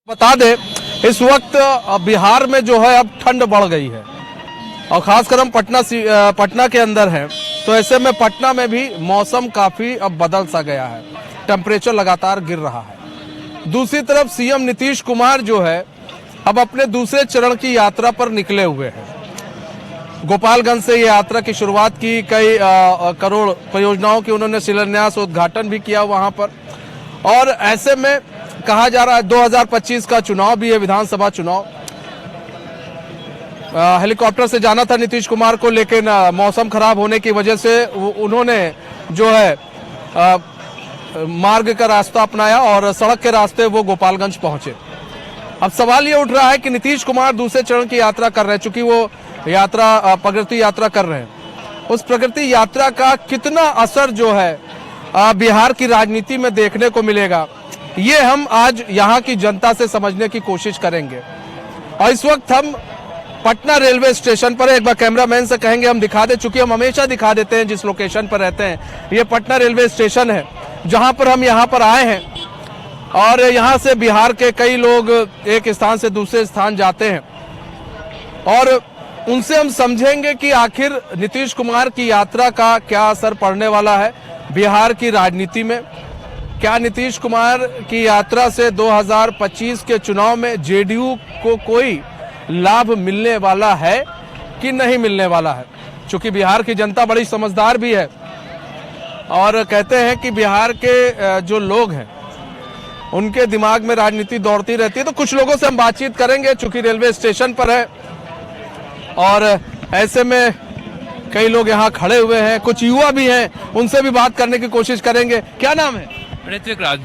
बता दें इस वक्त बिहार में जो है अब ठंड बढ़ गई है और खासकर हम पटना के अंदर हैं, तो ऐसे में पटना में भी मौसम काफी अब बदल सा गया है। टेम्परेचर लगातार गिर रहा है। दूसरी तरफ सीएम नीतीश कुमार जो है अब अपने दूसरे चरण की यात्रा पर निकले हुए हैं। गोपालगंज से ये यात्रा की शुरुआत की, कई करोड़ परियोजनाओं की उन्होंने शिलान्यास उद्घाटन भी किया वहां पर। और ऐसे में कहा जा रहा है 2025 का चुनाव भी है, विधानसभा चुनाव। हेलीकॉप्टर से जाना था नीतीश कुमार को, लेकिन मौसम खराब होने की वजह से उन्होंने जो है मार्ग का रास्ता अपनाया और सड़क के रास्ते वो गोपालगंज पहुंचे। अब सवाल ये उठ रहा है कि नीतीश कुमार दूसरे चरण की यात्रा कर रहे हैं, चूंकि वो यात्रा प्रगति यात्रा कर रहे हैं। उस प्रगति यात्रा का कितना असर जो है बिहार की राजनीति में देखने को मिलेगा, ये हम आज यहाँ की जनता से समझने की कोशिश करेंगे। और इस वक्त हम पटना रेलवे स्टेशन पर, एक बार कैमरामैन से कहेंगे हम दिखा दे, चूंकि हम हमेशा दिखा देते हैं जिस लोकेशन पर रहते हैं। ये पटना रेलवे स्टेशन है जहां पर हम यहाँ पर आए हैं और यहाँ से बिहार के कई लोग एक स्थान से दूसरे स्थान जाते हैं और उनसे हम समझेंगे कि आखिर नीतीश कुमार की यात्रा का क्या असर पड़ने वाला है बिहार की राजनीति में। क्या नीतीश कुमार की यात्रा से 2025 के चुनाव में जेडीयू को कोई लाभ मिलने वाला है कि नहीं मिलने वाला है? क्योंकि बिहार की जनता बड़ी समझदार भी है और कहते हैं कि बिहार के जो लोग हैं उनके दिमाग में राजनीति दौड़ती रहती है। तो कुछ लोगों से हम बातचीत करेंगे, चूंकि रेलवे स्टेशन पर है और ऐसे में कई लोग यहाँ खड़े हुए हैं, कुछ युवा भी हैं, उनसे भी बात करने की कोशिश करेंगे। क्या नाम है? ऋत्विक राज।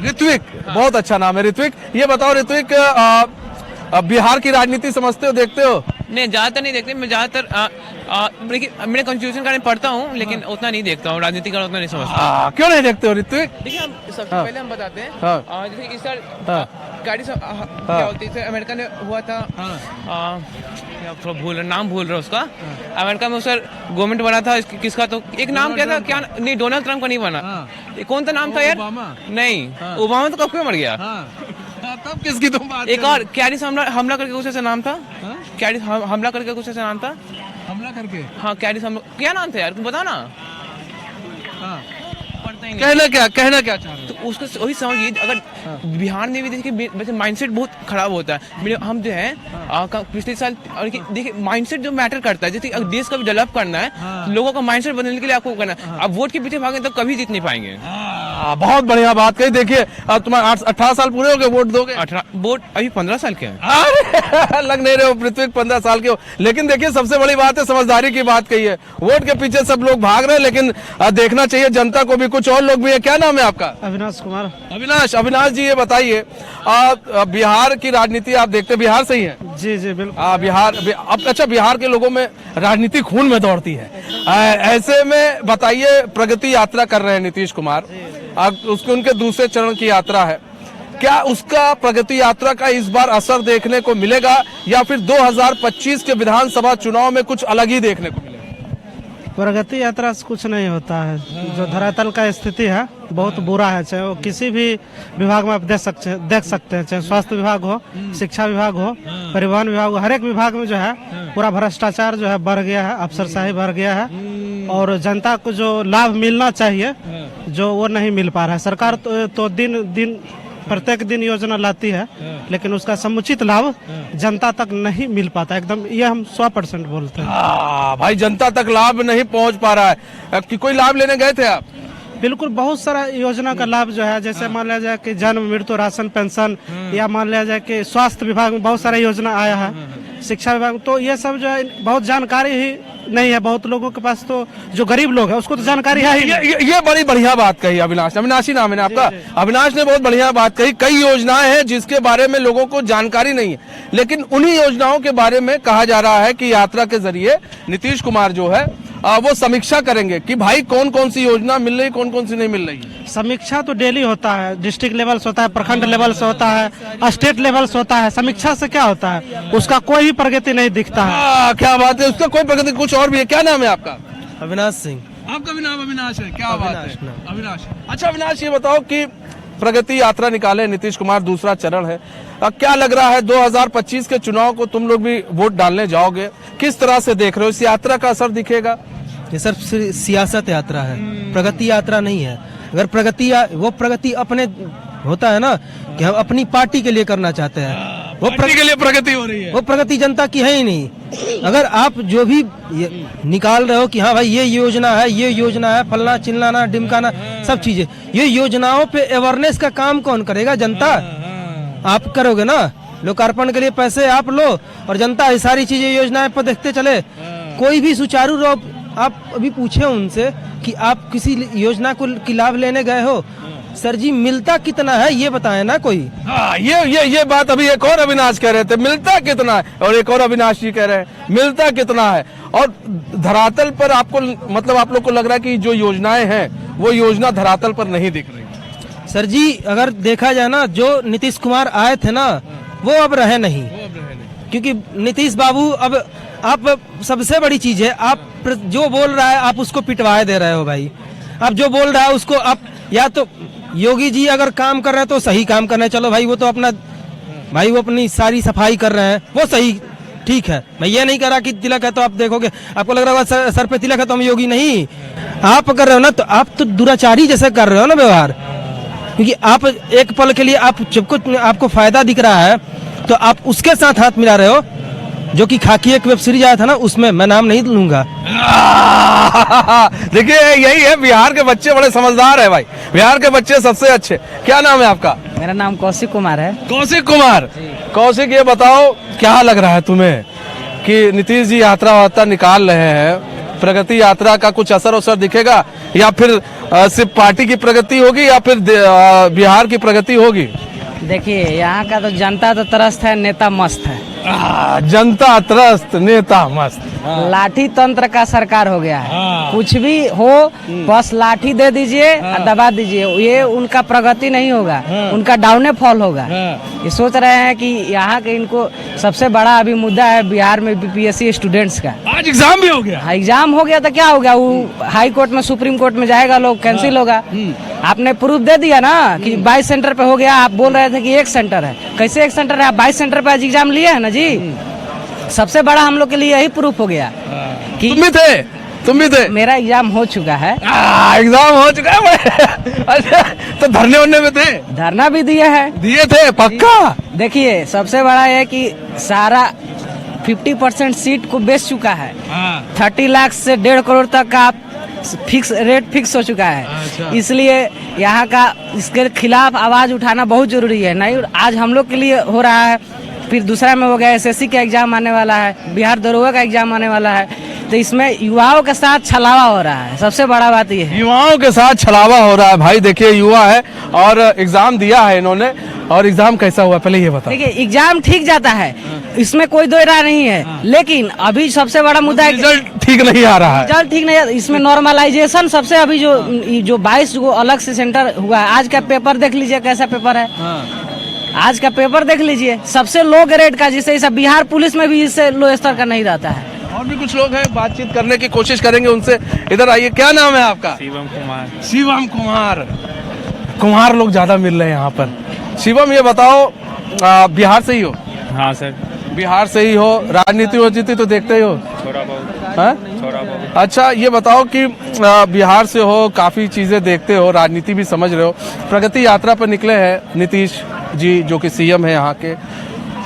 ऋत्विक, बहुत अच्छा नाम है ऋत्विक। ये बताओ ऋत्विक, बिहार की राजनीति समझते हो, देखते हो? नहीं, ज्यादातर नहीं देखते। मैं ज्यादातर मैंने कॉन्स्टिट्यूशन का पढ़ता हूँ, लेकिन उतना नहीं देखता हूँ, राजनीति का उतना नहीं समझता। क्यों नहीं देखते हो ऋत्विक? देखिए, हम सबसे पहले हम बताते हैं जैसे इस साल गाड़ी क्या होती है, अमेरिका में हुआ था। नाम भूल रहा उसका। अमेरिका में उस सर गवर्नमेंट बना था किसका, तो एक नाम क्या था, क्या नहीं, डोनाल्ड ट्रम्प का नहीं बना। कौन सा नाम था यार? नहीं, ओबामा तो कब क्यों मर गया? तब किसकी तुम बात? एक और कैरिस हमला करके कुछ ऐसा नाम था। कैरिस हमला करके कुछ ऐसा नाम था। हमला करके? हाँ, कैरिस हमला, क्या नाम था यार, तुम बताओ ना। कहना क्या चाह रहे हो? तो उसको वही समझिए, अगर बिहार में भी देखिए वैसे माइंडसेट बहुत खराब होता है। हम जो है पिछले साल देखिए माइंडसेट जो मैटर करता है, जैसे अगर देश को भी डेवलप करना है, लोगों का माइंडसेट बदलने के लिए आपको करना है। अब वोट के पीछे भागें तो कभी जीत नहीं पाएंगे। बहुत बढ़िया बात कही। देखिए तुम्हारे 18 साल पूरे हो गए, वोट दोगे? 18 वोट अभी 15 साल के हैं। लग नहीं रहे हो पृथ्वी 15 साल के हो। लेकिन देखिए सबसे बड़ी बात है, समझदारी की बात कही है। वोट के पीछे सब लोग भाग रहे हैं, लेकिन देखना चाहिए जनता को भी। कुछ और लोग भी है। क्या नाम है आपका? अविनाश कुमार। अविनाश जी, ये बताइए बिहार की राजनीति आप देखते, बिहार से ही है? जी जी बिल्कुल। बिहार अच्छा, बिहार के लोगों में राजनीति खून में दौड़ती है। ऐसे में बताइए, प्रगति यात्रा कर रहे हैं नीतीश कुमार, उसके उनके दूसरे चरण की यात्रा है। क्या उसका प्रगति यात्रा का इस बार असर देखने को मिलेगा या फिर 2025 के विधानसभा चुनाव में कुछ अलग ही देखने को मिलेगा? प्रगति यात्रा से कुछ नहीं होता है। जो धरातल का स्थिति है बहुत बुरा है, चाहे वो किसी भी विभाग में आप देख सकते हैं, चाहे स्वास्थ्य विभाग हो, शिक्षा विभाग हो, परिवहन विभाग हो, हर एक विभाग में जो है पूरा भ्रष्टाचार जो है बढ़ गया है, अफसरशाही बढ़ गया है और जनता को जो लाभ मिलना चाहिए जो वो नहीं मिल पा रहा है। सरकार तो दिन प्रत्येक दिन योजना लाती है, लेकिन उसका समुचित लाभ जनता तक नहीं मिल पाता एकदम। ये हम 100% बोलते हैं। भाई, जनता तक लाभ नहीं पहुंच पा रहा है। कि कोई लाभ लेने गए थे आप? बिल्कुल, बहुत सारा योजना का लाभ जो है, जैसे मान लिया जाए कि जन्म मृत्यु राशन पेंशन, या मान लिया जाए कि स्वास्थ्य विभाग में बहुत सारा योजना आया है, शिक्षा विभाग में। तो ये सब जो है बहुत जानकारी ही नहीं है बहुत लोगों के पास। तो जो गरीब लोग है उसको तो जानकारी है ही। ये बड़ी बढ़िया बात कही अविनाशी नाम है ना आपका? अविनाश ने बहुत बढ़िया बात कही। कई योजनाएं हैं जिसके बारे में लोगों को जानकारी नहीं है, लेकिन उन्हीं योजनाओं के बारे में कहा जा रहा है कि यात्रा के जरिए नीतीश कुमार जो है वो समीक्षा करेंगे कि भाई कौन कौन सी योजना मिल रही, कौन कौन सी नहीं मिल रही। समीक्षा तो डेली होता है, डिस्ट्रिक्ट लेवल से होता है, प्रखंड लेवल से होता है, स्टेट लेवल से होता है। समीक्षा से क्या होता है, उसका कोई भी प्रगति नहीं दिखता है। क्या बात है, उसका कोई प्रगति। कुछ और भी है। क्या नाम है आपका? अविनाश सिंह। आपका भी नाम अविनाश है? क्या बात है, अविनाश। अच्छा अविनाश, ये बताओ कि प्रगति यात्रा निकाले नीतीश कुमार, दूसरा चरण है। क्या लग रहा है 2025 के चुनाव को तुम लोग भी वोट डालने जाओगे, किस तरह से देख रहे हो? इस यात्रा का असर दिखेगा? ये सिर्फ सियासत यात्रा है, प्रगति यात्रा नहीं है। अगर वो प्रगति अपने होता है ना कि हम अपनी पार्टी के लिए करना चाहते हैं, वो पार्टी के लिए प्रगति हो रही है, वो प्रगति जनता की है ही नहीं। अगर आप जो भी निकाल रहे हो कि हाँ भाई ये योजना है, ये योजना है, फलना चिल्लाना डिमकाना सब चीजें, ये योजनाओं पे अवेयरनेस का काम कौन करेगा? जनता। आप करोगे ना, लोकार्पण के लिए पैसे आप लो और जनता ये सारी चीजें योजनाएं पर देखते चले। कोई भी सुचारू रूप आप अभी पूछे उनसे कि आप किसी योजना को की लाभ लेने गए हो, सर जी मिलता कितना है ये बताएं ना कोई। ये बात अभी एक और अविनाश कह रहे थे, मिलता कितना है, और एक और अविनाश जी कह रहे हैं मिलता कितना है। और धरातल पर आपको मतलब आप लोग को लग रहा है कि जो योजनाएं हैं वो योजना धरातल पर नहीं दिख रही? सर जी अगर देखा जाए ना, जो नीतीश कुमार आए थे ना वो अब रहे नहीं, क्योंकि नीतीश बाबू अब आप सबसे बड़ी चीज है, आप जो बोल रहा है आप उसको पिटवाए दे रहे हो भाई। आप जो बोल रहा है उसको आप, या तो योगी जी अगर काम कर रहे हैं तो सही काम कर रहे हैं, चलो भाई वो तो अपना भाई वो अपनी सारी सफाई कर रहे हैं, वो सही ठीक है। मैं ये नहीं कह रहा कि तिलक है तो आप देखोगे आपको लग रहा होगा सर पे तिलक है तो हम योगी नहीं। आप कर रहे हो ना तो आप तो दुराचारी जैसे कर रहे हो ना व्यवहार, क्योंकि आप एक पल के लिए आप जब कुछ आपको फायदा दिख रहा है तो आप उसके साथ हाथ मिला रहे हो। जो कि खाकी एक वेब सीरीज आया था ना, उसमें मैं नाम नहीं लूंगा। देखिए यही है, बिहार के बच्चे बड़े समझदार है भाई, बिहार के बच्चे सबसे अच्छे। क्या नाम है आपका? मेरा नाम कौशिक कुमार है। कौशिक कुमार, कौशिक ये बताओ क्या लग रहा है तुम्हें कि नीतीश जी यात्रा वार्ता निकाल रहे हैं, प्रगति यात्रा का कुछ असर दिखेगा, या फिर सिर्फ पार्टी की प्रगति होगी, या फिर बिहार की प्रगति होगी? देखिए यहाँ का तो जनता तो त्रस्त है, नेता मस्त है। जनता त्रस्त, नेता मस्त। लाठी तंत्र का सरकार हो गया है। कुछ भी हो बस लाठी दे दीजिए और दबा दीजिए, ये उनका प्रगति नहीं होगा, उनका डाउने फॉल होगा। ये सोच रहे हैं कि यहाँ के इनको सबसे बड़ा अभी मुद्दा है बिहार में बीपीएससी स्टूडेंट्स का। आज एग्जाम भी हो गया। एग्जाम हो गया तो क्या हो गया, वो हाई कोर्ट में सुप्रीम कोर्ट में जाएगा, लोग कैंसिल होगा। आपने प्रूफ दे दिया ना कि 22 सेंटर पे हो गया, आप बोल रहे थे कि 1 सेंटर है। कैसे 1 सेंटर है? आप 22 सेंटर पे आज एग्जाम लिए है ना जी। सबसे बड़ा हम लोग के लिए यही प्रूफ हो गया कि तुम भी थे। मेरा एग्जाम हो चुका है। एग्जाम हो चुका है। अच्छा, तो धरने वरने में थे? धरना भी दिए थे पक्का। देखिए सबसे बड़ा है कि सारा 50% सीट को बेच चुका है। 30 लाख से 1.5 करोड़ तक का रेट फिक्स हो चुका है। इसलिए यहाँ का इसके खिलाफ आवाज उठाना बहुत जरूरी है। नहीं आज हम लोग के लिए हो रहा है, फिर दूसरा में हो गया एसएससी का एग्जाम आने वाला है, बिहार दरोगा का एग्जाम आने वाला है, तो इसमें युवाओं के साथ छलावा हो रहा है। सबसे बड़ा बात ये है, युवाओं के साथ छलावा हो रहा है। भाई देखिए युवा है और एग्जाम दिया है इन्होंने, और एग्जाम कैसा हुआ पहले ये बताओ। देखिए एग्जाम ठीक जाता है, इसमें कोई दो राय नहीं है, लेकिन अभी सबसे बड़ा मुद्दा है रिजल्ट ठीक नहीं आ रहा है। रिजल्ट ठीक नहीं है। इसमें नॉर्मलाइजेशन सबसे अभी जो 22 को अलग से सेंटर हुआ है, आज का पेपर देख लीजिए कैसा पेपर है। आज का पेपर देख लीजिए, सबसे लो ग्रेड का, जिससे सब बिहार पुलिस में भी इससे लो स्तर का नहीं रहता है। और भी कुछ लोग हैं, बातचीत करने की कोशिश करेंगे उनसे। इधर आइए, क्या नाम है आपका? शिवम कुमार। शिवम कुमार। कुमार लोग ज्यादा मिल रहे हैं यहाँ पर। शिवम ये बताओ, बिहार से ही हो? हाँ सर। बिहार से ही हो, राजनीति होती तो देखते ही हो? थोड़ा बहुत। हाँ? थोड़ा बहुत। अच्छा ये बताओ कि बिहार से हो, काफी चीजें देखते हो, राजनीति भी समझ रहे हो, प्रगति यात्रा पर निकले हैं नीतीश जी जो कि सीएम है यहाँ के,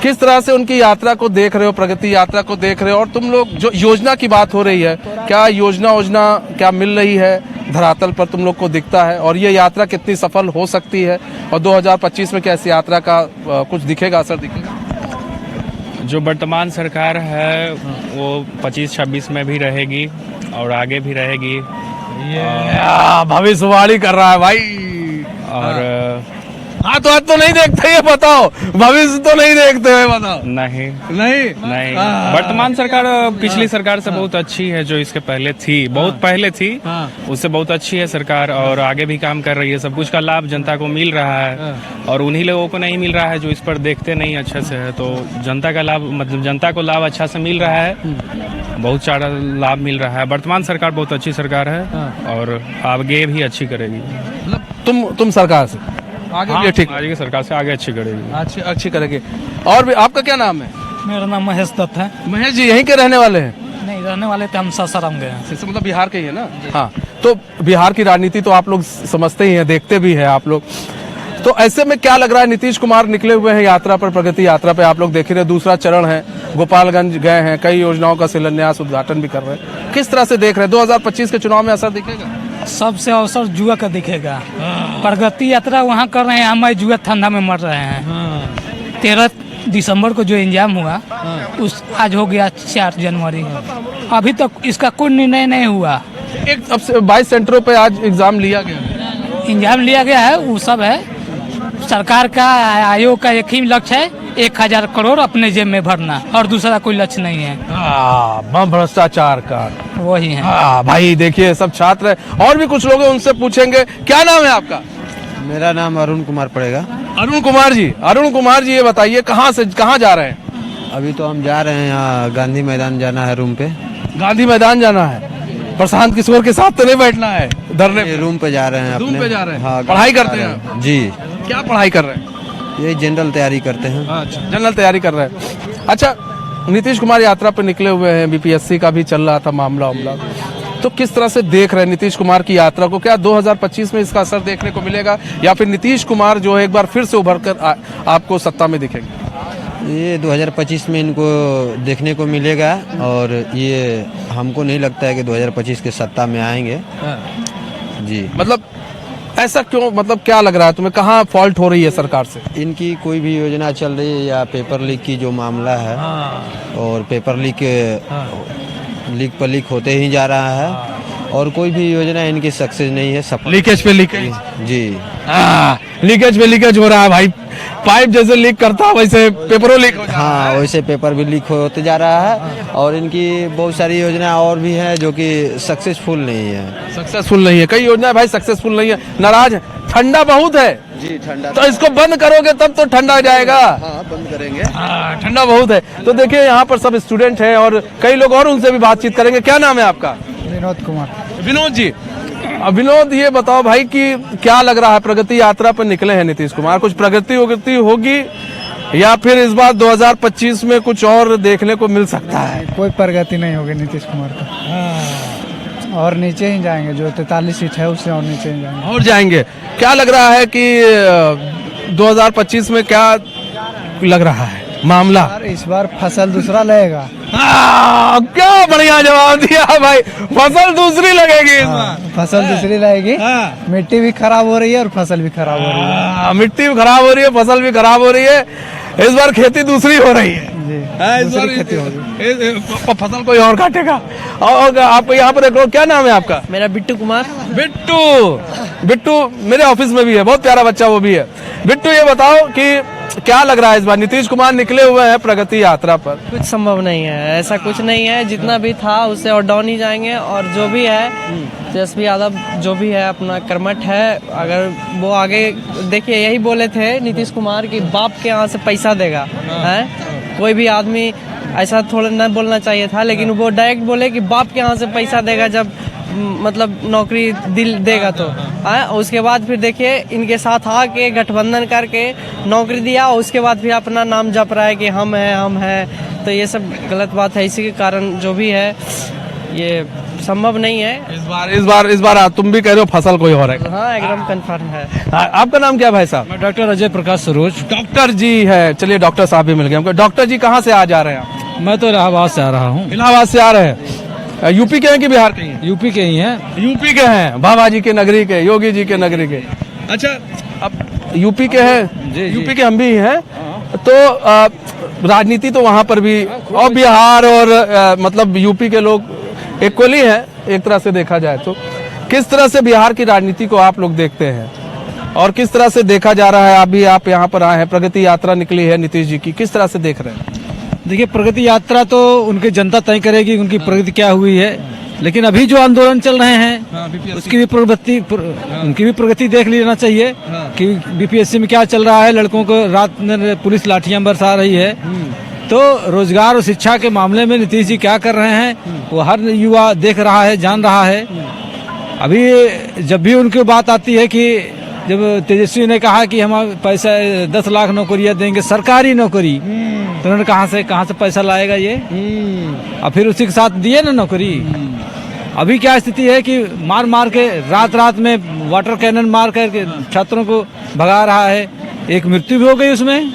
किस तरह से उनकी यात्रा को देख रहे हो, प्रगति यात्रा को देख रहे हो? और तुम लोग जो योजना की बात हो रही है, क्या योजना क्या मिल रही है धरातल पर तुम लोग को दिखता है? और ये यात्रा कितनी सफल हो सकती है? और 2025 में क्या इस यात्रा का कुछ दिखेगा, असर दिखेगा? जो वर्तमान सरकार है वो 25-26 में भी रहेगी और आगे भी रहेगी। भविष्यवाणी कर रहा है भाई। और हाथ तो नहीं देखते, ये बताओ, भविष्य तो नहीं देखते हुए बताओ। नहीं नहीं वर्तमान सरकार पिछली सरकार से बहुत अच्छी है, जो इसके पहले थी, बहुत पहले थी, उससे बहुत अच्छी है सरकार, और आगे भी काम कर रही है। सब कुछ का लाभ जनता को मिल रहा है, और उन्हीं लोगों को नहीं मिल रहा है जो इस पर देखते नहीं अच्छे से है। तो जनता का लाभ, मतलब जनता को लाभ अच्छा से मिल रहा है, बहुत सारा लाभ मिल रहा है। वर्तमान सरकार बहुत अच्छी सरकार है और आगे भी अच्छी करेगी। तुम सरकार से आगे भी ठीक आगे की सरकार से आगे अच्छी करेगी। अच्छी अच्छी करेंगे। और भी आपका क्या नाम है? मेरा नाम महेश दत्त है। महेश जी यहीं के रहने वाले हैं? नहीं, रहने वाले थे हम सासाराम गए हैं। इससे मतलब बिहार के ही है ना? हाँ, तो बिहार की राजनीति तो आप लोग समझते ही हैं, देखते भी हैं आप लोग। तो ऐसे में क्या लग रहा है, नीतीश कुमार निकले हुए हैं यात्रा पर, प्रगति यात्रा पे, आप लोग देख रहे हैं दूसरा चरण है, गोपालगंज गए हैं, कई योजनाओं का शिलान्यास उद्घाटन भी कर रहे हैं, किस तरह से देख रहे हैं 2025 के चुनाव में असर दिखेगा? सबसे अवसर जुआ का दिखेगा। प्रगति यात्रा वहाँ कर रहे हैं, हम जुआ ठंडा में मर रहे हैं। 13 दिसंबर को जो इंजाम हुआ उस आज हो गया 4 जनवरी, अभी तक इसका कोई निर्णय नहीं हुआ। एक अब 22 सेंटरों पे आज एग्जाम लिया गया है, इंजाम लिया गया है, वो सब है। सरकार का आयोग का एक ही लक्ष्य है, 1000 करोड़ अपने जेब में भरना, और दूसरा कोई लक्ष्य नहीं है। बम भ्रष्टाचार का वही है। भाई देखिए सब छात्र है, और भी कुछ लोग हैं, उनसे पूछेंगे। क्या नाम है आपका? मेरा नाम अरुण कुमार पड़ेगा। अरुण कुमार जी, अरुण कुमार जी ये बताइए कहाँ से कहाँ जा रहे हैं? अभी तो हम जा रहे हैं, यहाँ गांधी मैदान जाना है, रूम पे। गांधी मैदान जाना है, प्रशांत किशोर के साथ तो नहीं बैठना है धरने पे? रूम पे जा रहे हैं, रूम पे जा रहे हैं। हाँ, पढ़ाई करते हैं जी। क्या पढ़ाई कर रहे हैं? ये जनरल तैयारी करते हैं। अच्छा, जनरल तैयारी कर रहे हैं। अच्छा, नीतीश कुमार यात्रा पर निकले हुए हैं, बीपीएससी का भी चल रहा था मामला, तो किस तरह से देख रहे हैं नीतीश कुमार की यात्रा को? क्या 2025 में इसका असर देखने को मिलेगा, या फिर नीतीश कुमार जो है एक बार फिर से उभर कर आपको सत्ता में दिखेंगे? ये 2025 में इनको देखने को मिलेगा, और ये हमको नहीं लगता है कि 2025 के सत्ता में आएंगे। जी, मतलब ऐसा क्यों, मतलब क्या लग रहा है तुम्हें, कहाँ फॉल्ट हो रही है सरकार से? इनकी कोई भी योजना चल रही है, या पेपर लीक की जो मामला है, और पेपर लीक पर लीक होते ही जा रहा है, और कोई भी योजना इनकी सक्सेस नहीं है। लीकेज पे लीकेज, जी, लीकेज पे लीकेज हो रहा है भाई, पाइप जैसे लीक करता है वैसे पेपरों लीक हो जा रहा है। हाँ, वैसे पेपर भी लीक होते जा रहा है, और इनकी बहुत सारी योजना और भी है जो कि सक्सेसफुल नहीं है। सक्सेसफुल नहीं है, कई योजनाएं भाई सक्सेसफुल नहीं है, नाराज है। ठंडा बहुत है जी, ठंडा तो इसको बंद करोगे तब तो ठंडा हो जाएगा। हाँ, बंद करेंगे। ठंडा बहुत है। तो देखिए यहाँ पर सब स्टूडेंट हैं और कई लोग और, उनसे भी बातचीत करेंगे। क्या नाम है आपका? विनोद कुमार। विनोद जी, अब विनोद ये बताओ भाई कि क्या लग रहा है, प्रगति यात्रा पर निकले हैं नीतीश कुमार, कुछ प्रगति होगी या फिर इस बार 2025 में कुछ और देखने को मिल सकता है? कोई प्रगति नहीं होगी नीतीश कुमार का, और नीचे ही जाएंगे, जो 43 सीट है उससे और नीचे ही जाएंगे। और जाएंगे। क्या लग रहा है कि 2025 में क्या लग रहा है मामला? इस बार फसल दूसरा लगेगा। क्या बढ़िया जवाब दिया भाई, फसल दूसरी लगेगी इस बार। फसल दूसरी लगेगी। मिट्टी भी खराब हो रही है और फसल भी खराब हो रही है। मिट्टी भी खराब हो रही है, फसल भी खराब हो रही है, इस बार खेती दूसरी हो रही है। इस बार खेती होगी, फसल कोई और काटेगा। और आपको यहाँ पर देखो, क्या नाम है आपका? मेरा बिट्टू कुमार। बिट्टू मेरे ऑफिस में भी है, बहुत प्यारा बच्चा वो भी है। बिट्टू ये बताओ कि क्या लग रहा है इस बार नीतीश कुमार निकले हुए हैं प्रगति यात्रा पर? कुछ संभव नहीं है, ऐसा कुछ नहीं है, जितना भी था उससे और डाउन ही जाएंगे। और जो भी है तेजस्वी यादव जो भी है अपना कर्मठ है, अगर वो आगे देखिए यही बोले थे नीतीश कुमार कि बाप के यहाँ से पैसा देगा है, कोई भी आदमी ऐसा थोड़ा न बोलना चाहिए था, लेकिन वो डायरेक्ट बोले कि बाप के यहाँ से पैसा देगा, जब मतलब नौकरी दिल देगा तो उसके बाद फिर देखिए इनके साथ आके गठबंधन करके नौकरी दिया, और उसके बाद फिर अपना नाम जप रहा है कि हम हैं। तो ये सब गलत बात है, इसी के कारण जो भी है ये संभव नहीं है। इस बार तुम भी कह रहे हो फसल कोई और है? हाँ, एकदम कंफर्म है। आपका नाम क्या भाई साहब? डॉक्टर अजय प्रकाश सरोज। डॉक्टर जी है, चलिए डॉक्टर साहब भी मिल गए हमको। डॉक्टर जी कहाँ से आ जा रहे हैं आप? मैं तो इलाहाबाद से आ रहा हूँ। इलाहाबाद से आ रहे हैं। यूपी के हैं कि बिहार के हैं? यूपी के ही हैं। यूपी के हैं, बाबा जी के नगरी के, योगी जी के नगरी के। अच्छा, अब यूपी के हैं, यूपी के हम भी हैं, तो राजनीति तो वहाँ पर भी, और बिहार और मतलब यूपी के लोग इक्वली हैं एक तरह से देखा जाए तो। किस तरह से बिहार की राजनीति को आप लोग देखते हैं और किस तरह से देखा जा रहा है? अभी आप यहाँ पर आए हैं, प्रगति यात्रा निकली है नीतीश जी की, किस तरह से देख रहे हैं? देखिए, प्रगति यात्रा तो उनकी जनता तय करेगी उनकी प्रगति क्या हुई है, लेकिन अभी जो आंदोलन चल रहे हैं उसकी भी उनकी भी प्रगति देख लेना चाहिए कि बीपीएससी में क्या चल रहा है। लड़कों को रात में पुलिस लाठियां बरसा रही है, तो रोजगार और शिक्षा के मामले में नीतीश जी क्या कर रहे हैं वो हर युवा देख रहा है, जान रहा है। अभी जब भी उनकी बात आती है कि जब तेजस्वी ने कहा कि हम पैसा 10 लाख नौकरियां देंगे, सरकारी नौकरी, तो उन्होंने कहाँ से पैसा लाएगा ये? और फिर उसी के साथ दिए ना नौकरी। अभी क्या स्थिति है कि मार मार के रात में वाटर कैनन मार कर छात्रों को भगा रहा है, एक मृत्यु भी हो गई उसमें।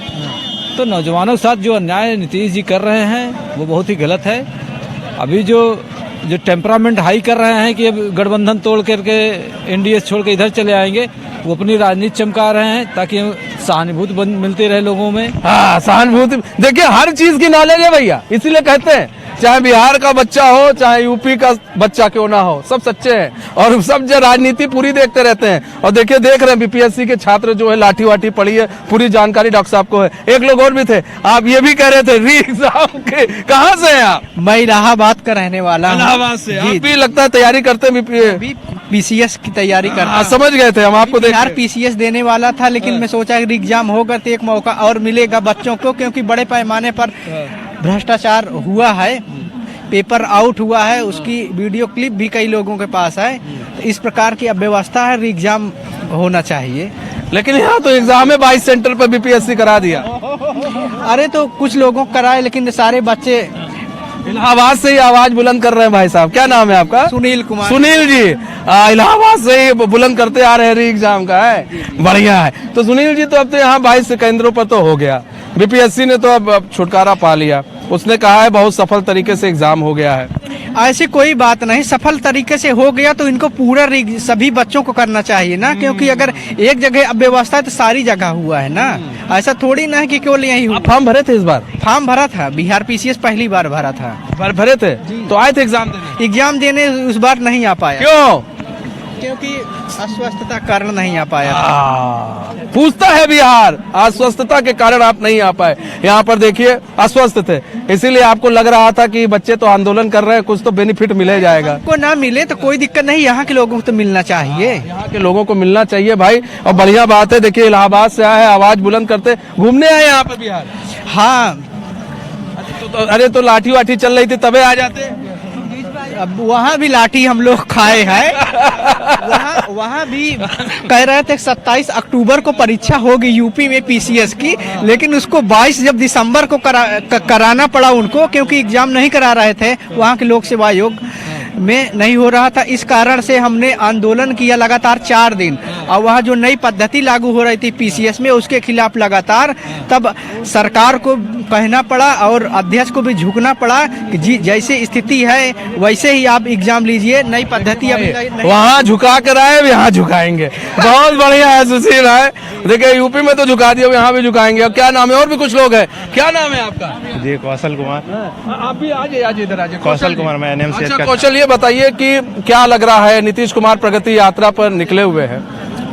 तो नौजवानों के साथ जो अन्याय नीतीश जी कर रहे हैं वो बहुत ही गलत है। अभी जो टेम्परामेंट हाई कर रहे हैं कि अब गठबंधन तोड़ करके एनडीए छोड़ के इधर चले आएंगे, वो अपनी राजनीति चमका रहे हैं ताकि सहानुभूति मिलती रहे लोगों में। हाँ, सहानुभूति। देखिए, हर चीज की नॉलेज है भैया, इसीलिए कहते हैं चाहे बिहार का बच्चा हो चाहे यूपी का बच्चा क्यों ना हो, सब सच्चे हैं और सब जो राजनीति पूरी देखते रहते हैं। और देखिए, देख रहे हैं बीपीएससी के छात्र जो है लाठी वाठी पड़ी है, पूरी जानकारी डॉक्टर साहब को है। एक लोग और भी थे, आप ये भी कह रहे थे री एग्जाम के, कहाँ से हैं आप? मैं इलाहाबाद का रहने वाला हूँ। इलाहाबाद से आप भी लगता है तैयारी करते हैं? पीसीएस की तैयारी करता हूँ। समझ गए थे हम आपको, बिहार पीसीएस देने वाला था, लेकिन मैं सोचा कि एग्जाम होगा तो एक मौका और मिलेगा बच्चों को, क्योंकि बड़े पैमाने पर भ्रष्टाचार हुआ है, पेपर आउट हुआ है, उसकी वीडियो क्लिप भी कई लोगों के पास है। इस प्रकार की अब व्यवस्था है, री एग्जाम होना चाहिए। लेकिन यहाँ तो एग्जाम है 22 सेंटर पर बीपीएससी करा दिया। अरे तो कुछ लोगों को कराए, लेकिन सारे बच्चे इलाहाबाद से ही आवाज बुलंद कर रहे हैं। भाई साहब, क्या नाम है आपका? सुनील कुमार। सुनील जी इलाहाबाद से ही बुलंद करते आ रहे हैं, री एग्जाम का है, बढ़िया है। तो सुनील जी, तो अब तो यहाँ 22 केंद्रों पर तो हो गया, बीपीएससी ने तो अब छुटकारा पा लिया, उसने कहा है बहुत सफल तरीके से एग्जाम हो गया है। ऐसी कोई बात नहीं, सफल तरीके से हो गया तो इनको पूरा सभी बच्चों को करना चाहिए ना, क्योंकि अगर एक जगह अब व्यवस्था है तो सारी जगह हुआ है ना, ऐसा थोड़ी ना है कि केवल यही हुआ। फॉर्म भरे थे इस बार? फॉर्म भरा था, बिहार पीसीएस पहली बार भरा था। भरे थे तो आए थे एग्जाम देने? एग्जाम देने उस बार नहीं आ पाया। क्यों? क्योंकि अस्वस्थता कारण नहीं आ पाया। पूछता है बिहार, अस्वस्थता के कारण आप नहीं आ पाए। यहाँ पर देखिए, अस्वस्थ थे, इसीलिए आपको लग रहा था कि बच्चे तो आंदोलन कर रहे हैं, कुछ तो बेनिफिट मिले जाएगा। को ना मिले तो कोई दिक्कत नहीं, यहाँ के लोगों को तो मिलना चाहिए। यहाँ के लोगों को मिलना चाहिए भाई, और बढ़िया बात है। देखिए, इलाहाबाद से आए, आवाज बुलंद करते, घूमने आए यहाँ पर बिहार। हाँ, अरे तो लाठी वाठी चल रही थी तबे आ जाते। अब वहाँ भी लाठी हम लोग खाए हैं। वहाँ भी कह रहे थे 27 अक्टूबर को परीक्षा होगी यूपी में पीसीएस की, लेकिन उसको 22 जब दिसंबर को कराना पड़ा उनको, क्योंकि एग्जाम नहीं करा रहे थे वहाँ के लोक सेवा आयोग में, नहीं हो रहा था। इस कारण से हमने आंदोलन किया लगातार 4 दिन, और वहाँ जो नई पद्धति लागू हो रही थी पीसीएस में, उसके खिलाफ लगातार तब सरकार को कहना पड़ा और अध्यक्ष को भी झुकना पड़ा कि जी जैसे स्थिति है वैसे ही आप एग्जाम लीजिए, नई पद्धति वहाँ झुका कर आए, यहाँ झुकाएंगे। बहुत बढ़िया है सुशील है। देखिए, यूपी में तो झुका दिया, यहाँ भी झुकाएंगे। और क्या नाम है? और भी कुछ लोग हैं। क्या नाम है आपका? जी, कौशल कुमार। आप भी आज इधर आज। कौशल कुमार, मैं एनएमसी। अच्छा कौशल, ये बताइए कि क्या लग रहा है, नीतीश कुमार प्रगति यात्रा पर निकले हुए हैं,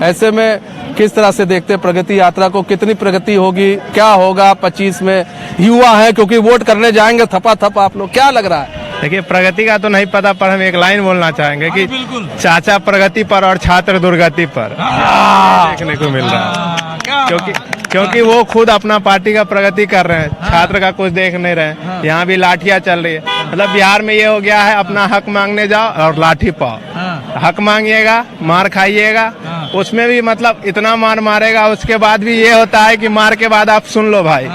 ऐसे में किस तरह से देखते हैं प्रगति यात्रा को? कितनी प्रगति होगी, क्या होगा 25 में? युवा है क्योंकि वोट करने जाएंगे थपा थप, आप लोग क्या लग रहा है? देखिए, प्रगति का तो नहीं पता, पर हम एक लाइन बोलना चाहेंगे कि चाचा प्रगति पर और छात्र दुर्गति पर देखने को मिल रहा है, क्योंकि वो खुद अपना पार्टी का प्रगति कर रहे हैं, छात्र का कुछ देख नहीं रहे हैं। यहाँ भी लाठियां चल रही है, मतलब बिहार में ये हो गया है, अपना हक मांगने जाओ और लाठी पाओ। हक मांगिएगा, मार खाइएगा, उसमें भी मतलब इतना मार मारेगा, उसके बाद भी ये होता है कि मार के बाद आप सुन लो भाई,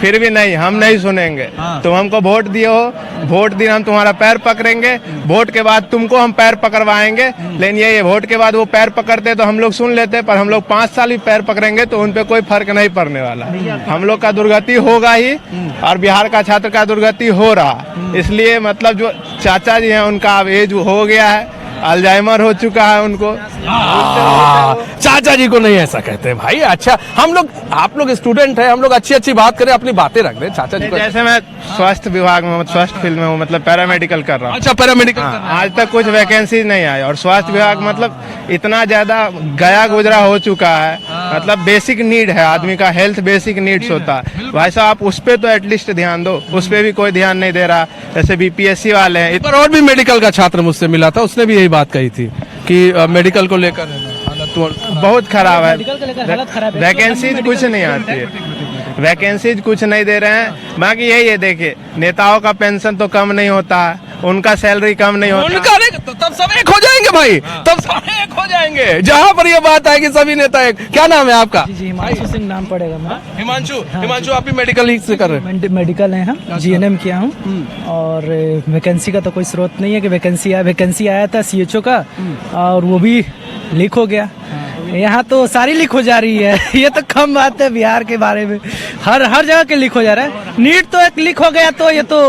फिर भी नहीं, हम नहीं सुनेंगे। तुम हमको वोट दिए हो, वोट दिन हम तुम्हारा पैर पकड़ेंगे, वोट के बाद तुमको हम पैर पकड़वाएंगे। लेकिन ये वोट के बाद वो पैर पकड़ते तो हम लोग सुन लेते, पर हम लोग 5 साल भी पैर पकड़ेंगे तो उन पे कोई फर्क नहीं पड़ने वाला। हम लोग का दुर्गति होगा ही, और बिहार का छात्र का दुर्गति हो रहा। इसलिए मतलब जो चाचा जी हैं उनका अब एज हो गया है, अल्जाइमर हो चुका है उनको। चाचा जी को नहीं ऐसा कहते भाई। अच्छा, हम लोग, आप लोग स्टूडेंट हैं, हम लोग अच्छी अच्छी बात करें, अपनी बातें रख रहे। चाचा जी को जैसे मैं स्वास्थ्य विभाग में, स्वास्थ्य फील्ड में हूँ, मतलब पैरामेडिकल कर रहा हूँ। अच्छा, पैरामेडिकल। आज तक कुछ वैकेंसी नहीं आई, और स्वास्थ्य विभाग मतलब इतना ज्यादा गया गुजरा हो चुका है, मतलब बेसिक नीड है आदमी का, हेल्थ बेसिक नीड्स होता है भाई साहब, आप उस पे तो एटलीस्ट ध्यान दो, उस पे भी कोई ध्यान नहीं दे रहा। जैसे बीपीएससी वाले हैं। पर और भी मेडिकल का छात्र मुझसे मिला था, उसने भी यही बात कही थी कि मेडिकल को लेकर बहुत खराब है, वैकेंसीज कुछ नहीं आती है, वैकेंसीज कुछ नहीं दे रहे हैं। बाकी यही है, देखिए नेताओं का पेंशन तो कम नहीं होता है, उनका सैलरी कम नहीं होता, उनका नहीं, तो तब सब एक हो जाएंगे भाई, तब सब एक खो जाएंगे जहां पर ये बात आएगी सभी नेता एक। क्या नाम है आपका? जी हिमांशु सिंह नाम पड़ेगा मेरा। हिमांशु आप भी मेडिकल ही से कर रहे हैं? मेडिकल है हम जीएनएम किया हूँ और वैकेंसी का तो कोई स्रोत नहीं है कि वैकेंसी आया था सीएचओ का और वो भी लीक हो गया। यहाँ तो सारी लीक हो जा रही है ये तो कम बात है बिहार के बारे में, हर जगह के लीक हो जा रहा है। नीट तो एक लीक हो गया तो ये तो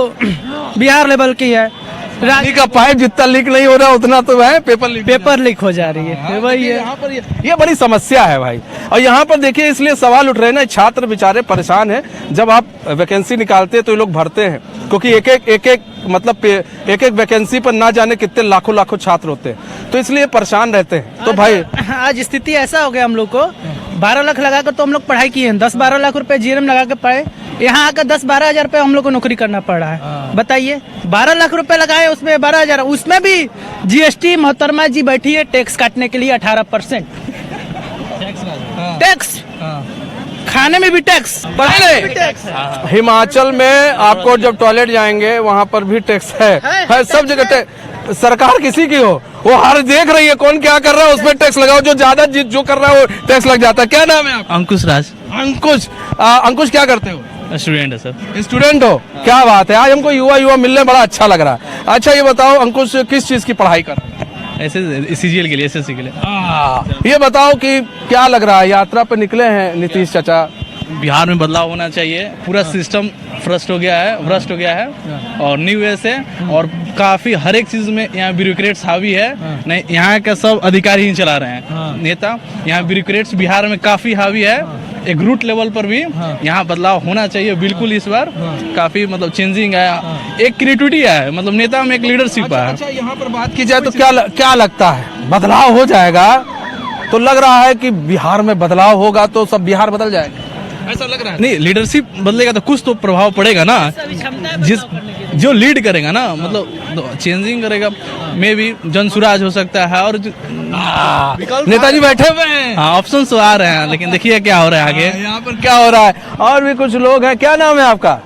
बिहार लेवल की है। पानी का पाइप जितना लीक नहीं हो रहा उतना तो है पेपर लीक हो जा रही है। वही है, यहाँ पर ये बड़ी समस्या है भाई। और यहाँ पर देखिए इसलिए सवाल उठ रहे हैं ना, छात्र बेचारे परेशान हैं। जब आप वैकेंसी निकालते हैं तो ये लोग भरते हैं क्योंकि एक एक वैकेंसी पर ना जाने कितने लाखों छात्र होते हैं, तो इसलिए परेशान रहते हैं। तो भाई आज स्थिति ऐसा हो गया, हम लोग को 12 लाख लगाकर तो हम लोग पढ़ाई किए हैं, 10-12 लाख रुपए जीएनएम लगा के पढ़े, यहाँ आकर 10-12 हजार रुपए हम लोग को नौकरी करना पड़ रहा है। बताइए 12 लाख रुपए लगाए उसमें 12 हजार, उसमें भी जीएसटी मोहतरमा जी बैठी है टैक्स काटने के लिए 18% टैक्स, खाने में भी टैक्स। हिमाचल में आपको जब टॉयलेट जाएंगे वहाँ पर भी टैक्स है सब जगह। सरकार किसी की हो वो हर देख रही है कौन क्या कर रहा है, उसमें टैक्स लगाओ, जो ज्यादा जो कर रहा है वो टैक्स लग जाता है। क्या नाम है आपका? अंकुश राज। अंकुश क्या करते हो? स्टूडेंट है सर। स्टूडेंट हो, क्या बात है। आज हमको युवा मिलने बड़ा अच्छा लग रहा है। अच्छा ये बताओ अंकुश किस चीज की पढ़ाई कर रहे हैं? ऐसे सीजीएल के लिए, एसएससी के लिए। ये बताओ कि क्या लग रहा है, यात्रा पे निकले हैं नीतीश चाचा, बिहार में बदलाव होना चाहिए, पूरा सिस्टम भ्रष्ट हो गया है और न्यू वे से, और काफी हर एक चीज में यहाँ ब्यूरोक्रेट्स हावी है। नहीं, यहाँ के सब अधिकारी ही चला रहे हैं नेता, यहाँ ब्यूरोक्रेट्स बिहार में काफी हावी है। एक रूट लेवल पर भी यहाँ बदलाव होना चाहिए बिल्कुल। इस बार काफी मतलब चेंजिंग है, एक क्रिएटिविटी है, मतलब नेता में एक लीडरशिप है। अच्छा यहाँ पर बात की जाए तो क्या लगता है बदलाव हो जाएगा? तो लग रहा है कि बिहार में बदलाव होगा तो सब बिहार बदल जाएगा, ऐसा लग रहा है। नहीं, लीडरशिप बदलेगा तो कुछ तो प्रभाव पड़ेगा ना, जो लीड करेगा ना, मतलब चेंजिंग करेगा। मे भी जनसुराज हो सकता है और नेताजी बैठे हुए हैं। हाँ, ऑप्शन तो आ रहे हैं, लेकिन देखिए क्या हो रहा है आगे। यहाँ पर क्या हो रहा है। और भी कुछ लोग हैं। क्या नाम है आपका?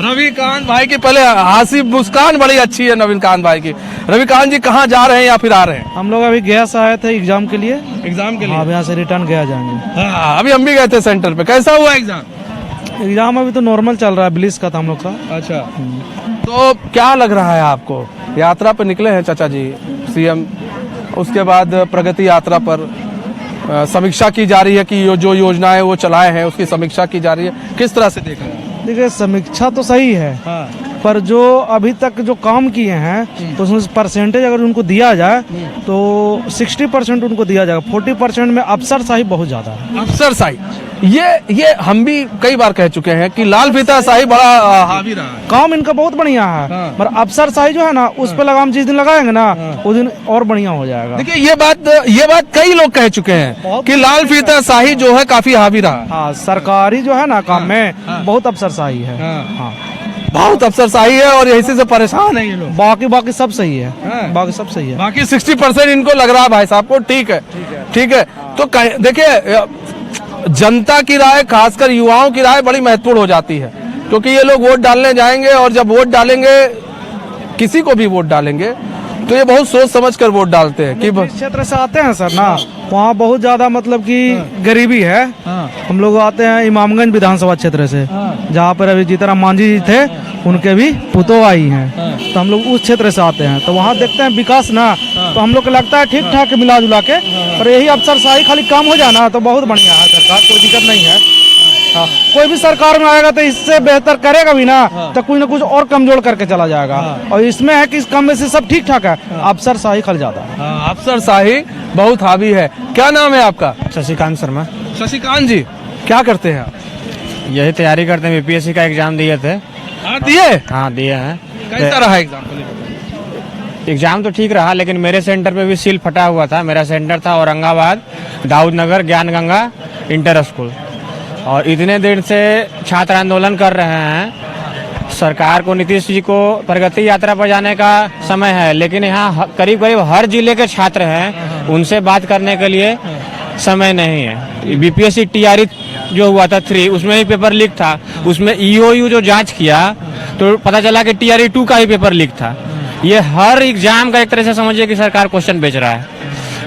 रविकांत भाई की पहले हंसी मुस्कान बड़ी अच्छी है नवीनकांत भाई की। रविकांत जी कहाँ जा रहे हैं या फिर आ रहे हैं? हम लोग अभी गया से आए थे एग्जाम के लिए। अब यहाँ से रिटर्न गया जाएंगे। अभी हम भी गए थे सेंटर पे। कैसा हुआ एग्जाम? एग्जाम अभी तो नॉर्मल चल रहा है, बिलिस का था हम लोग का। अच्छा, तो क्या लग रहा है आपको? यात्रा पे निकले हैं चाचा जी सीएम, उसके बाद प्रगति यात्रा पर समीक्षा की जा रही है कि जो योजनाएं वो चलाए हैं उसकी समीक्षा की जा रही है। किस तरह से देख रहे हैं? देखिए समीक्षा तो सही है, पर जो अभी तक जो काम किए हैं तो उसमें परसेंटेज अगर उनको दिया जाए तो 60% उनको दिया जाएगा। 40% में अफसरशाही बहुत ज्यादा है। अफसरशाही ये हम भी कई बार कह चुके हैं कि लाल फीताशाही बड़ा हावी रहा है। काम इनका बहुत बढ़िया है, पर अफसरशाही जो है ना उस पर लगाम जिस दिन लगाएंगे ना उस दिन और बढ़िया हो जाएगा। देखिए ये बात कई लोग कह चुके हैं कि लाल फीताशाही जो है काफी हावी रहा। हाँ, सरकारी जो है ना काम में बहुत अफसरशाही है। हाँ, बहुत अफसरशाही है और यही से परेशान है ये लोग। बाकी सब सही है, बाकी सब सही है। बाकी 60% इनको लग रहा है भाई साहब को ठीक है। तो देखिए जनता की राय, खासकर युवाओं की राय बड़ी महत्वपूर्ण हो जाती है, क्योंकि ये लोग वोट डालने जाएंगे और जब वोट डालेंगे, किसी को भी वोट डालेंगे, तो ये बहुत सोच समझ कर वोट डालते हैं। कि क्षेत्र से आते हैं सर ना, वहाँ बहुत ज्यादा मतलब कि गरीबी है। हम लोग आते हैं इमामगंज विधानसभा क्षेत्र से, जहाँ पर अभी जीतराम मांझी जी थे, उनके भी पुतों आई हैं, तो हम लोग उस क्षेत्र से आते हैं। तो वहाँ देखते हैं विकास ना, तो हम लोग को लगता है ठीक ठाक मिला जुला के, पर यही अफसरशाही खाली काम हो जाना तो बहुत बढ़िया है सरकार, कोई दिक्कत नहीं है। कोई भी सरकार में आएगा तो इससे बेहतर करेगा भी ना, तो कुछ न कुछ और कमजोर करके चला जाएगा। और इसमें है कि इस कम में से सब ठीक ठाक है, अफसरशाही खल जाता है। अफसरशाही बहुत हावी है। क्या नाम है आपका? शशिकांत शर्मा। शशिकांत जी क्या करते हैं आप? यही तैयारी करते हैं, बीपीएससी का एग्जाम दिए थे। हाँ दिए हैं। कैसा रहा एग्जाम? एग्जाम तो ठीक रहा, लेकिन मेरे सेंटर पे भी सील फटा हुआ था। मेरा सेंटर था औरंगाबाद दाऊद नगर ज्ञान गंगा इंटर स्कूल, और इतने देर से छात्र आंदोलन कर रहे हैं। सरकार को, नीतीश जी को प्रगति यात्रा पर जाने का समय है, लेकिन यहाँ करीब हर जिले के छात्र हैं, उनसे बात करने के लिए समय नहीं है। बीपीएससी टीआरई जो हुआ था 3, उसमें ही पेपर लीक था। उसमें ईओयू जो जांच किया तो पता चला कि टीआरई 2 का ही पेपर लीक था। ये हर एग्जाम का एक तरह से समझिए कि सरकार क्वेश्चन बेच रहा है।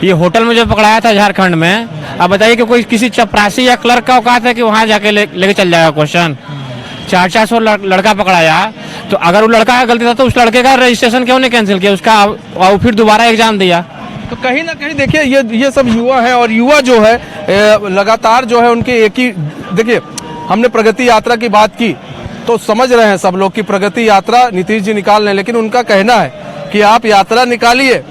ये होटल में जो पकड़ाया था झारखंड में, अब बताइए कि कोई किसी चपरासी या क्लर्क का औकात है कि वहां जाके लेके चल जाएगा क्वेश्चन। 400 लड़का पकड़ाया, तो अगर वो लड़का का गलती था तो उस लड़के का रजिस्ट्रेशन क्यों नहीं कैंसिल किया उसका, और फिर दोबारा एग्जाम दिया। तो कहीं ना कहीं देखिए ये सब युवा है, और युवा जो है लगातार जो है उनकी एक ही, देखिए हमने प्रगति यात्रा की बात की तो समझ रहे हैं सब लोग कि प्रगति यात्रा नीतीश जी निकाल रहे हैं, लेकिन उनका कहना है कि आप यात्रा निकालिए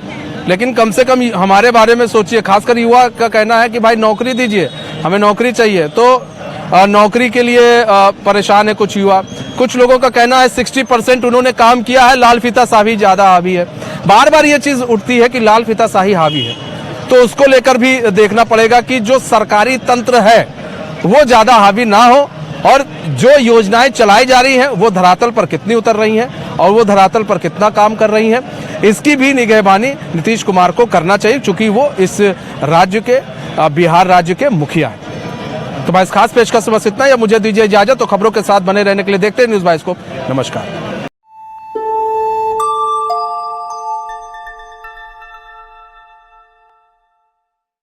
लेकिन कम से कम हमारे बारे में सोचिए। खासकर युवा का कहना है कि भाई नौकरी दीजिए, हमें नौकरी चाहिए। तो नौकरी के लिए परेशान है कुछ युवा। कुछ लोगों का कहना है 60% उन्होंने काम किया है, लाल फीताशाही ज्यादा हावी है। बार बार ये चीज उठती है कि लाल फीताशाही हावी है, तो उसको लेकर भी देखना पड़ेगा कि जो सरकारी तंत्र है वो ज्यादा हावी ना हो, और जो योजनाएं चलाई जा रही हैं वो धरातल पर कितनी उतर रही हैं और वो धरातल पर कितना काम कर रही हैं, इसकी भी निगहबानी नीतीश कुमार को करना चाहिए, चूंकि वो इस राज्य के बिहार राज्य के मुखिया हैं। तो भाई इस खास पेशकश से बस इतना ही। मुझे दीजिए इजाजत। तो खबरों के साथ बने रहने के लिए देखते हैं न्यूज़ बाइस्कोप। नमस्कार।